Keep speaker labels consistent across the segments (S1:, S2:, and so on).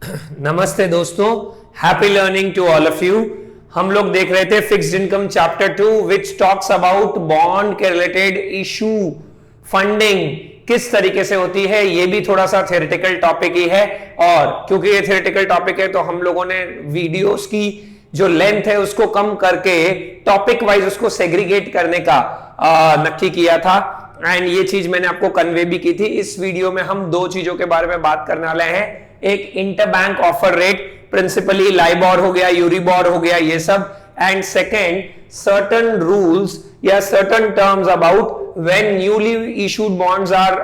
S1: नमस्ते दोस्तों, happy learning to all of you. हम लोग देख रहे थे fixed income chapter 2 which talks about bond के रिलेटेड इशू, फंडिंग किस तरीके से होती है। ये भी थोड़ा सा थ्योरेटिकल टॉपिक ही है, और क्योंकि ये थ्योरेटिकल टॉपिक है तो हम लोगों ने वीडियोस की जो लेंथ है उसको कम करके टॉपिक वाइज उसको सेग्रीगेट करने का नक्की किया था। एंड ये चीज मैंने आपको कन्वे भी की थी। इस वीडियो में हम दो चीजों के बारे में बात करने वाले हैं। एक interbank offer rate, principally LIBOR हो गया, यूरिबोर हो गया, ये सब। एंड सेकेंड, सर्टन रूल्स या certain terms about when newly issued bonds are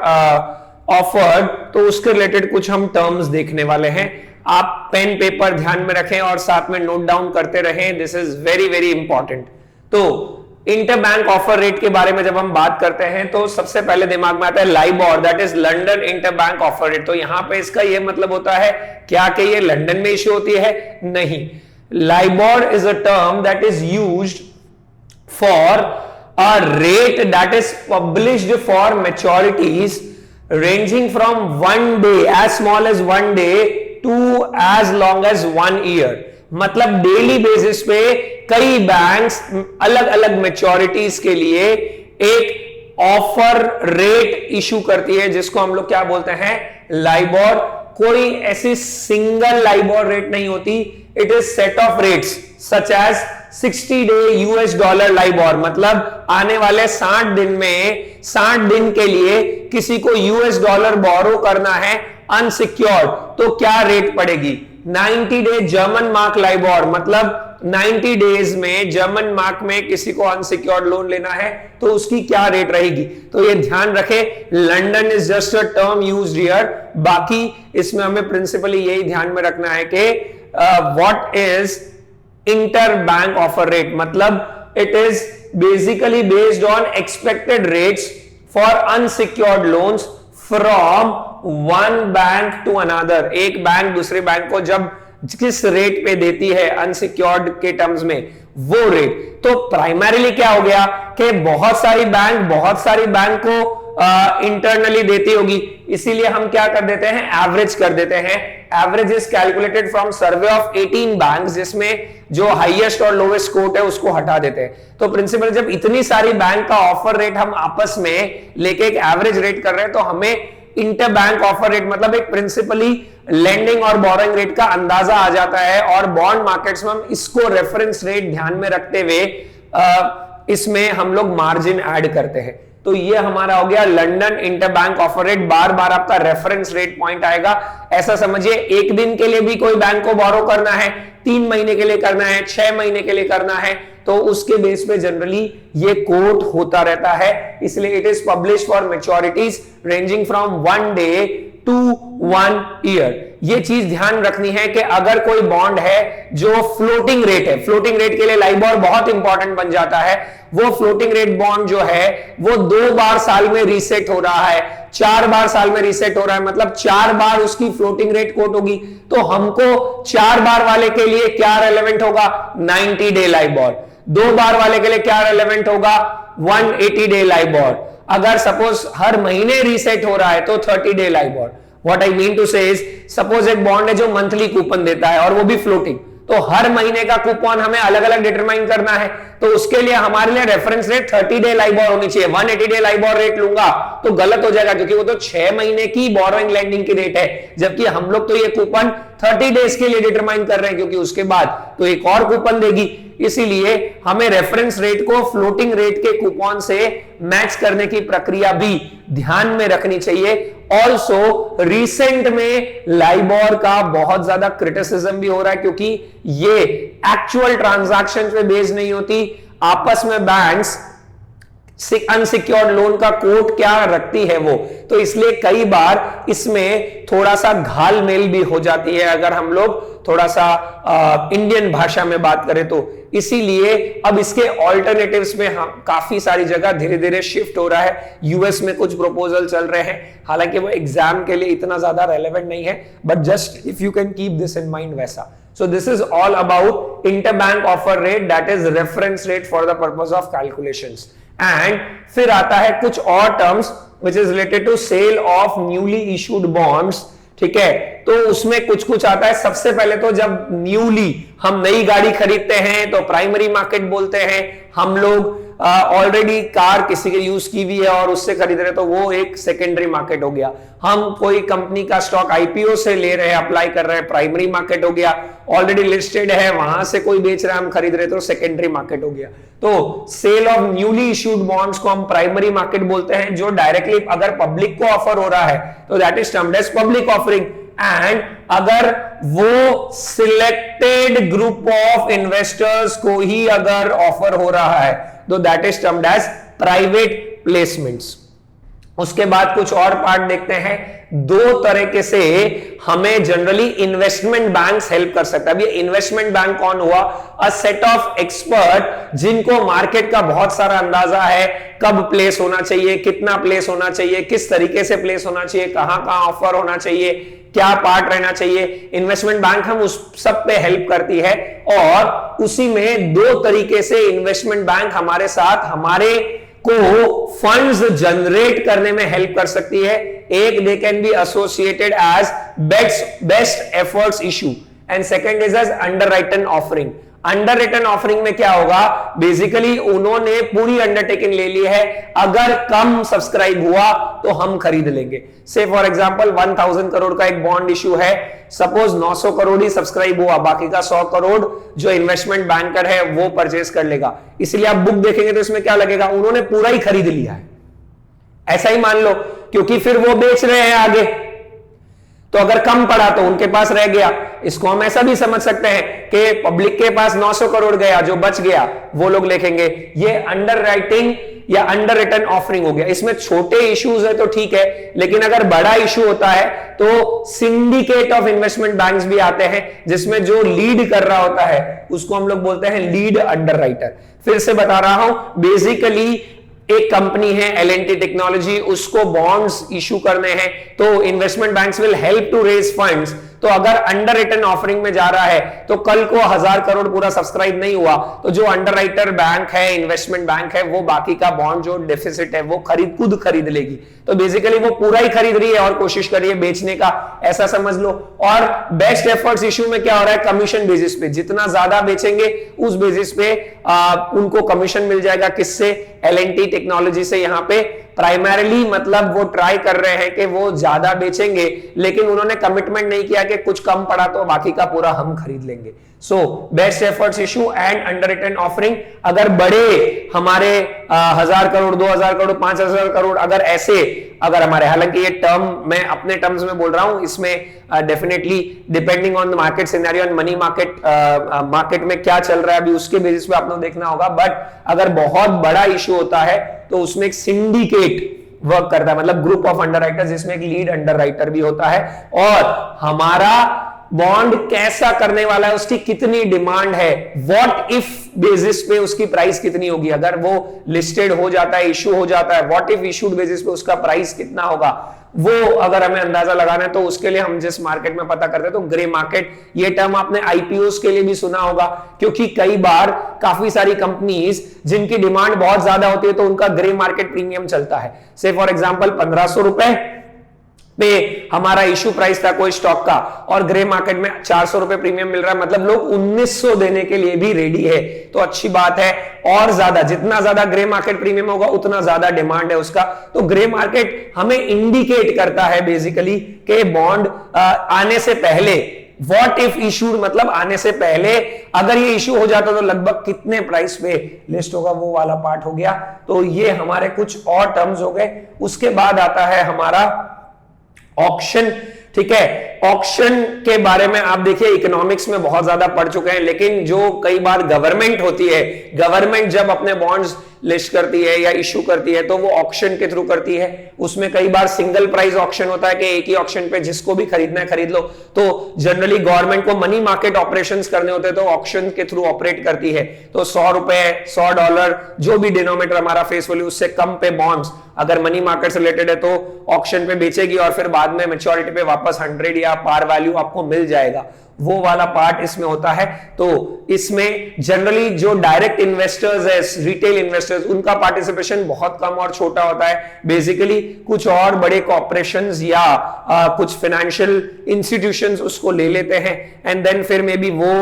S1: offered, तो उसके रिलेटेड कुछ हम टर्म्स देखने वाले हैं। आप पेन पेपर ध्यान में रखें और साथ में नोट डाउन करते रहें, this is very very important. तो इंटरबैंक ऑफर रेट के बारे में जब हम बात करते हैं तो सबसे पहले दिमाग में आता है LIBOR, that is London interbank offer rate. तो यहां पे इसका ये मतलब होता है क्या कि ये लंदन में इश्यू होती है? नहीं, LIBOR is a term that is used for a rate that is published for मैच्योरिटीज ranging from 1 day, as small as 1 day to as long as 1 year। मतलब डेली बेसिस पे कई बैंक्स अलग अलग मैच्योरिटीज के लिए एक ऑफर रेट इशू करती है, जिसको हम लोग क्या बोलते हैं? लाइबोर। कोई ऐसी सिंगल लाइबोर रेट नहीं होती, it is set of rates such as 60 day US dollar LIBOR. मतलब आने वाले 60 दिन में 60 दिन के लिए किसी को यूएस डॉलर बोरो करना है अनसिक्योर्ड, तो क्या रेट पड़ेगी? 90 डे जर्मन मार्क लाइबोर, मतलब 90 डेज में जर्मन मार्क में किसी को अनसिक्योर्ड लोन लेना है तो उसकी क्या रेट रहेगी। तो ये ध्यान रखें, London is just a term used here. बाकी इसमें हमें प्रिंसिपली यही ध्यान में रखना है कि what is interbank offer rate, मतलब it is basically based on expected rates for unsecured loans from one bank to another. एक बैंक दूसरे बैंक को जब किस रेट पे देती है अनसिक्योर्ड के टर्म्स में, वो रेट। तो प्राइमरीली क्या हो गया कि बहुत सारी बैंक को इंटरनली देती होगी, इसीलिए हम क्या कर देते हैं? एवरेज कर देते हैं। Average is calculated from survey of 18 banks, जिसमें जो हाईएस्ट और लोवेस्ट कोट है उसको हटा देते हैं। तो प्रिंसिपल जब इतनी सारी बैंक का ऑफर रेट हम आपस में लेके एक एवरेज रेट कर रहे हैं, तो हमें इंटरबैंक ऑफर रेट मतलब एक प्रिंसिपली लेंडिंग और बोरोइंग रेट का अंदाजा आ जाता है। और बॉन्ड मार्केट्स में हम इसको रेफरेंस रेट ध्यान में रखते हुए इसमें हम लोग मार्जिन ऐड करते हैं। तो ये हमारा हो गया लंदन इंटरबैंक ऑफर रेट। बार बार आपका रेफरेंस रेट पॉइंट आएगा। ऐसा समझिए, एक दिन के लिए भी कोई बैंक को बोरो करना है, 3 महीने के लिए करना है, 6 महीने के लिए करना है, तो उसके बेस पे जनरली ये कोट होता रहता है। इसलिए it is publish for maturities ranging from 1 day to 1 year. ये चीज ध्यान रखनी है कि अगर कोई बॉन्ड है जो फ्लोटिंग रेट है, फ्लोटिंग रेट के लिए लाइबोर बहुत इंपॉर्टेंट बन जाता है। वो फ्लोटिंग रेट बॉन्ड जो है वो 2 बार साल में रीसेट हो रहा है, 4 बार साल में रीसेट हो रहा है, मतलब 4 बार उसकी फ्लोटिंग रेट कोट होगी। तो हमको 4 बार वाले के लिए क्या रेलेवेंट होगा? 90 डे लाइबोर। 2 बार वाले के लिए क्या रेलेवेंट होगा? 180 डे लाइबोर। अगर सपोज हर महीने रीसेट हो रहा है तो 30 day LIBOR. What I mean to say is, suppose एक बॉन्ड है जो मंथली कूपन देता है और वो भी फ्लोटिंग, तो हर महीने का कूपन हमें अलग अलग डिटरमाइन करना है। तो उसके लिए हमारे लिए रेफरेंस रेट 30 डे लाइबोर होनी चाहिए। 180 डे लाइबोर रेट लूंगा तो गलत हो जाएगा, क्योंकि वो तो 6 महीने की बोरोइंग लेंडिंग की रेट है, जबकि हम लोग तो ये कूपन 30 डेज के लिए डिटरमाइन कर रहे हैं, क्योंकि उसके बाद तो एक और कूपन देगी। इसीलिए हमें रेफरेंस रेट को फ्लोटिंग रेट के कूपन से मैच करने की प्रक्रिया भी ध्यान में रखनी चाहिए। ऑल्सो रिसेंट में लाइबोर का बहुत ज्यादा क्रिटिसिज्म भी हो रहा है, क्योंकि ये एक्चुअल ट्रांजैक्शन पे बेस नहीं होती। आपस में बैंक्स अनसिक्योर्ड लोन का कोट क्या रखती है वो, तो इसलिए कई बार इसमें थोड़ा सा घालमेल भी हो जाती है, अगर हम लोग थोड़ा सा इंडियन भाषा में बात करें तो। इसीलिए अब इसके ऑल्टरनेटिव्स में हम काफी सारी जगह धीरे धीरे शिफ्ट हो रहा है। यूएस में कुछ प्रपोजल चल रहे हैं, हालांकि वो एग्जाम के लिए इतना ज्यादा रेलेवेंट नहीं है, but just if you can keep this in mind वैसा। So this is all about interbank offer rate, that is reference rate for the purpose of calculations. And फिर आता है कुछ और terms which is related to sale of newly issued bonds ठीक है, तो उसमें कुछ कुछ आता है। सबसे पहले तो जब न्यूली हम नई गाड़ी खरीदते हैं तो प्राइमरी मार्केट बोलते हैं। हम लोग ऑलरेडी कार किसी के यूज की हुई है और उससे खरीद रहे हैं तो वो एक सेकेंडरी मार्केट हो गया। हम कोई कंपनी का स्टॉक आईपीओ से ले रहे हैं, अप्लाई कर रहे हैं, प्राइमरी मार्केट हो गया। ऑलरेडी लिस्टेड है, वहां से कोई बेच रहा है, हम खरीद रहे हैं तो सेकेंडरी मार्केट हो गया। तो sale of newly issued bonds को हम प्राइमरी मार्केट बोलते हैं। जो डायरेक्टली अगर पब्लिक को ऑफर हो रहा है तो that is termed as public offering. And अगर वो सिलेक्टेड ग्रुप ऑफ इन्वेस्टर्स को ही अगर ऑफर हो रहा है तो that is termed as private placements. उसके बाद कुछ और पार्ट देखते हैं। दो तरीके से हमें जनरली इन्वेस्टमेंट बैंक्स हेल्प कर सकता है। अब ये इन्वेस्टमेंट बैंक कौन हुआ? अ सेट ऑफ एक्सपर्ट जिनको मार्केट का बहुत सारा अंदाजा है, कब प्लेस होना चाहिए, कितना प्लेस होना चाहिए, किस तरीके से प्लेस होना चाहिए, कहां कहां ऑफर होना चाहिए, क्या पार्ट रहना चाहिए। इन्वेस्टमेंट बैंक हम उस सब पे हेल्प करती है और उसी में दो तरीके से इन्वेस्टमेंट बैंक हमारे साथ हमारे को फंड्स जनरेट करने में हेल्प कर सकती है। एक, they can be associated as best efforts issue and second is as underwritten offering. Underwritten offering में क्या होगा? बेसिकली उन्होंने पूरी अंडरटेकिंग ले ली है, अगर कम सब्सक्राइब हुआ तो हम खरीद लेंगे। से फॉर एग्जांपल 1000 करोड़ का एक बॉन्ड इशू है, सपोज 900 करोड़ ही सब्सक्राइब हुआ, बाकी का 100 करोड़ जो इन्वेस्टमेंट बैंकर है वो परचेस कर लेगा। इसलिए आप बुक देखेंगे तो इसमें क्या लगेगा? उन्होंने पूरा ही खरीद लिया है, ऐसा ही मान लो, क्योंकि फिर वो बेच रहे हैं आगे। तो अगर कम पड़ा तो उनके पास रह गया। इसको हम ऐसा भी समझ सकते हैं कि पब्लिक के पास 900 करोड़ गया, जो बच गया वो लोग लिखेंगे। ये अंडर राइटिंग या अंडर रिटर्न ऑफरिंग हो गया। इसमें छोटे इश्यूज है तो ठीक है, लेकिन अगर बड़ा इशू होता है तो सिंडिकेट ऑफ इन्वेस्टमेंट बैंक्स भी आते हैं, जिसमें जो लीड कर रहा होता है उसको हम लोग बोलते हैं लीड अंडर राइटर। फिर से बता रहा हूं, बेसिकली एक कंपनी है L&T टेक्नोलॉजी, उसको बॉन्ड्स इशू करने हैं तो investment banks will help to raise funds. तो अगर अंडर रिटर्न ऑफरिंग में जा रहा है तो कल को 1000 करोड़ पूरा सब्सक्राइब नहीं हुआ तो जो अंडर राइटर बैंक है, इन्वेस्टमेंट बैंक है, वो बाकी का बॉन्ड जो डेफिसिट है वो खुद खरीद लेगी। तो बेसिकली वो पूरा ही खरीद रही है और कोशिश कर रही है बेचने का, ऐसा समझ लो। और बेस्ट एफर्ट्स इशू में क्या हो रहा है? कमीशन बेसिस पे, जितना ज्यादा बेचेंगे उस बेसिस पे उनको कमीशन मिल जाएगा। किससे? L&T टेक्नोलॉजी से। यहां पे प्राइमरीली मतलब वो ट्राई कर रहे हैं कि वो ज्यादा बेचेंगे, लेकिन उन्होंने कमिटमेंट नहीं किया कि कुछ कम पड़ा तो बाकी का पूरा हम खरीद लेंगे। So best efforts issue and under return offering. अगर बड़े हमारे 1000 करोड़, 2000 करोड़, 5000 करोड़ अगर ऐसे अगर हमारे, हालांकि ये टर्म मैं अपने टर्म्स में बोल रहा हूं, इसमें definitely depending on the market scenario and money market में क्या चल रहा है अभी उसके बेसिस पे आपको देखना होगा। बट अगर बहुत बड़ा इशू होता है तो उसमें एक सिंडिकेट वर्क करता है, मतलब ग्रुप ऑफ अंडरराइटर्स, जिसमें एक लीड अंडरराइटर भी होता है। और हमारा बॉन्ड कैसा करने वाला है, उसकी कितनी डिमांड है, व्हाट इफ बेसिस पे उसकी प्राइस कितनी होगी। अगर वो लिस्टेड हो जाता है, इशू हो जाता है, व्हाट इफ इशूड बेसिस पे उसका प्राइस कितना होगा, वो अगर हमें अंदाजा लगाना है तो उसके लिए हम जिस मार्केट में पता करते हैं तो ग्रे मार्केट, ये टर्म आपने आईपीओस के लिए भी सुना होगा, क्योंकि कई बार काफी सारी कंपनीज जिनकी डिमांड बहुत ज्यादा होती है तो उनका ग्रे मार्केट प्रीमियम चलता है। से फॉर एग्जांपल 1500 रुपए पे हमारा इशू प्राइस था कोई स्टॉक का और ग्रे मार्केट में 400 रुपए प्रीमियम मिल रहा है, मतलब लोग 1900 देने के लिए भी रेडी है। तो अच्छी बात है, और ज्यादा, जितना ज्यादा ग्रे मार्केट प्रीमियम होगा उतना ज्यादा डिमांड है उसका। तो ग्रे मार्केट हमें इंडिकेट करता है बेसिकली कि बॉन्ड आने से पहले, व्हाट इफ इशूड मतलब आने से पहले अगर ये इशू हो जाता तो लगभग कितने प्राइस पे लिस्ट होगा, वो वाला पार्ट हो गया। तो ये हमारे कुछ और टर्म्स हो गए। उसके बाद आता है हमारा ऑक्शन। ठीक है, ऑक्शन के बारे में आप देखिए इकोनॉमिक्स में बहुत ज्यादा पढ़ चुके हैं, लेकिन जो कई बार गवर्नमेंट होती है, गवर्नमेंट जब अपने बॉन्ड्स लिस्ट करती है या इशू करती है तो वो ऑक्शन के थ्रू करती है। उसमें कई बार सिंगल प्राइस ऑक्शन होता है कि एक ही ऑक्शन पे जिसको भी खरीदना है खरीद लो। तो जनरली गवर्नमेंट को मनी मार्केट ऑपरेशंस करने होते हैं तो ऑक्शन के थ्रू ऑपरेट करती है। तो 100 रुपए, $100 जो भी डिनोमिनेटर हमारा फेस वैल्यू उससे कम पे बॉन्ड्स अगर मनी मार्केट से रिलेटेड है तो ऑक्शन पे बेचेगी और फिर बाद में मैच्योरिटी पे वापस वापस 100 या पार वैल्यू आपको मिल जाएगा, वो वाला पार्ट इसमें होता है। तो इसमें जनरली जो डायरेक्ट इन्वेस्टर्स है, रिटेल इन्वेस्टर्स, उनका पार्टिसिपेशन बहुत कम और छोटा होता है। बेसिकली कुछ और बड़े कॉर्पोरेशंस या कुछ फाइनेंशियल इंस्टीट्यूशंस उसको ले लेते हैं एंड देन फिर मे बी वो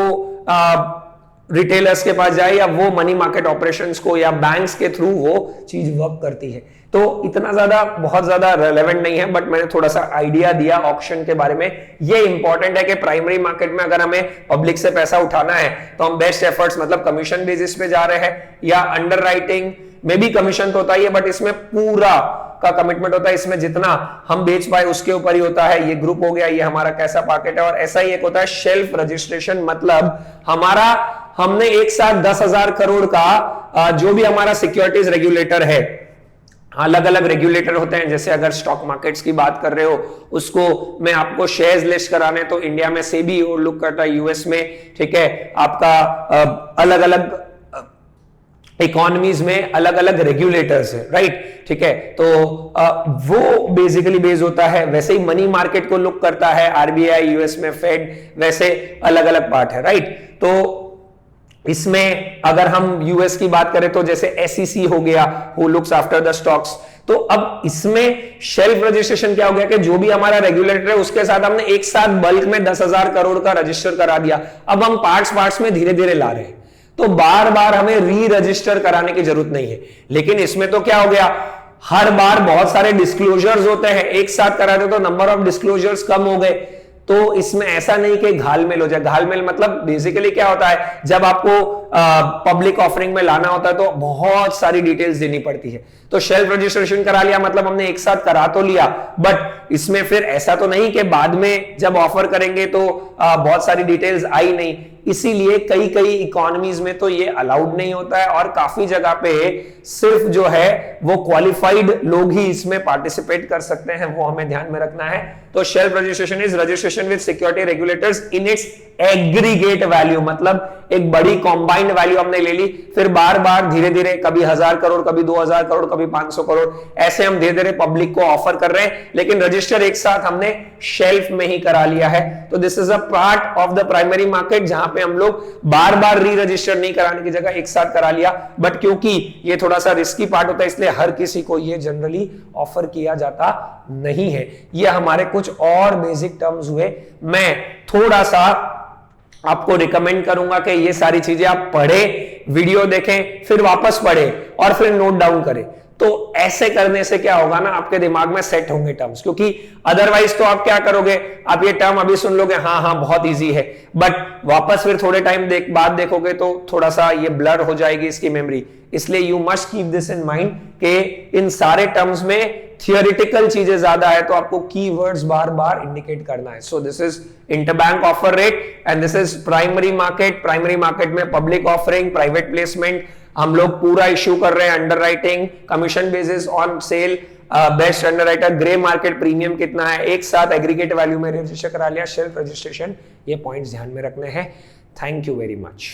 S1: रिटेलर्स के पास जाए या वो मनी मार्केट ऑपरेशंस को या बैंक्स के थ्रू वो चीज वर्क करती है। तो इतना ज्यादा बहुत ज्यादा रेलेवेंट नहीं है, बट मैंने थोड़ा सा आइडिया दिया ऑक्शन के बारे में। ये इंपॉर्टेंट है कि प्राइमरी मार्केट में अगर हमें पब्लिक से पैसा उठाना है तो हम बेस्ट एफर्ट्स मतलब कमीशन बेसिस पे जा रहे हैं या अंडरराइटिंग में भी कमीशन तो होता ही है, बट इसमें पूरा का कमिटमेंट होता है, इसमें जितना हम बेच पाए उसके ऊपर ही होता है। ये ग्रुप हो गया, ये हमारा कैसा मार्केट है। और ऐसा ही एक होता है शेल्फ रजिस्ट्रेशन, मतलब हमने एक साथ 10,000 करोड़ का जो भी हमारा सिक्योरिटीज रेगुलेटर है, अलग अलग रेगुलेटर होते हैं। जैसे अगर स्टॉक मार्केट्स की बात कर रहे हो, उसको मैं आपको शेयर्स लिस्ट कराने तो इंडिया में सेबी और लुक करता है, यूएस में, ठीक है, आपका अलग अलग इकोनॉमीज में अलग अलग रेगुलेटर्स है, राइट, ठीक है। तो वो बेसिकली बेस होता है। वैसे ही मनी मार्केट को लुक करता है आरबीआई, यूएस में फेड, वैसे अलग अलग पार्ट है, राइट। तो इसमें अगर हम यूएस की बात करें तो जैसे एसईसी हो गया, who looks after the stocks. तो अब इसमें शेल्फ रजिस्ट्रेशन क्या हो गया कि जो भी हमारा रेगुलेटर है उसके साथ हमने एक साथ बल्क में 10,000 करोड़ का रजिस्टर करा दिया। अब हम पार्ट्स में धीरे धीरे ला रहे हैं, तो बार बार हमें री रजिस्टर कराने की जरूरत नहीं है। लेकिन इसमें तो क्या हो गया, हर बार बहुत सारे डिस्क्लोजर्स होते हैं, एक साथ करा दे तो नंबर ऑफ डिस्क्लोजर्स कम हो गए। तो इसमें ऐसा नहीं कि घालमेल हो जाए। घालमेल मतलब बेसिकली क्या होता है, जब आपको पब्लिक ऑफरिंग में लाना होता है तो बहुत सारी डिटेल्स देनी पड़ती है। तो शेल्फ रजिस्ट्रेशन करा लिया मतलब हमने एक साथ करा तो लिया, बट इसमें फिर ऐसा तो नहीं कि बाद में जब ऑफर करेंगे तो बहुत सारी डिटेल्स आई नहीं। इसीलिए कई इकोनॉमीज में तो ये अलाउड नहीं होता है और काफी जगह पे सिर्फ जो है वो क्वालिफाइड लोग ही इसमें पार्टिसिपेट कर सकते हैं, वो हमें ध्यान में रखना है। तो shelf registration is registration with security regulators in its aggregate value, मतलब एक बड़ी कॉम्बाइंड वैल्यू हमने ले ली, फिर बार बार धीरे धीरे कभी 1,000 करोड़, कभी 2,000 करोड़, कभी 500 करोड़, ऐसे हम धीरे धीरे पब्लिक को ऑफर कर रहे हैं, लेकिन रजिस्टर एक साथ हमने शेल्फ में ही करा लिया है। तो this is a part of the primary market जहां पे हम लोग बार बार री रजिस्टर नहीं कराने की जगह एक साथ करा लिया। बट क्योंकि ये थोड़ा सा रिस्की पार्ट होता है इसलिए हर किसी को ये जनरली ऑफर किया जाता नहीं है। ये हमारे कुछ और बेसिक टर्म्स हुए। मैं थोड़ा सा आपको रिकमेंड करूंगा कि ये सारी चीजें आप पढ़े, वीडियो देखें, फिर वापस पढ़े और फिर नोट डाउन करें। तो ऐसे करने से क्या होगा ना, आपके दिमाग में सेट होंगे टर्म्स, क्योंकि अदरवाइज तो आप क्या करोगे, आप ये टर्म अभी सुन लोगे, हाँ हाँ बहुत इजी है, बट वापस फिर थोड़े टाइम बाद देखोगे तो थोड़ा सा ये ब्लर हो जाएगी इसकी मेमोरी। इसलिए you must keep this in mind कि इन सारे टर्म्स में थियोरिटिकल चीजें ज्यादा है, तो आपको कीवर्ड्स बार बार इंडिकेट करना है। So this is interbank offer rate and this is primary market. Primary market में पब्लिक ऑफरिंग, प्राइवेट प्लेसमेंट हम लोग पूरा इश्यू कर रहे हैं, underwriting, commission basis on sale, best underwriter, grey market premium कितना है, एक साथ एग्रीगेट वैल्यू में रजिस्टर करा लिया, शेल्फ रजिस्ट्रेशन, ये पॉइंट्स ध्यान में रखने हैं। Thank you very much.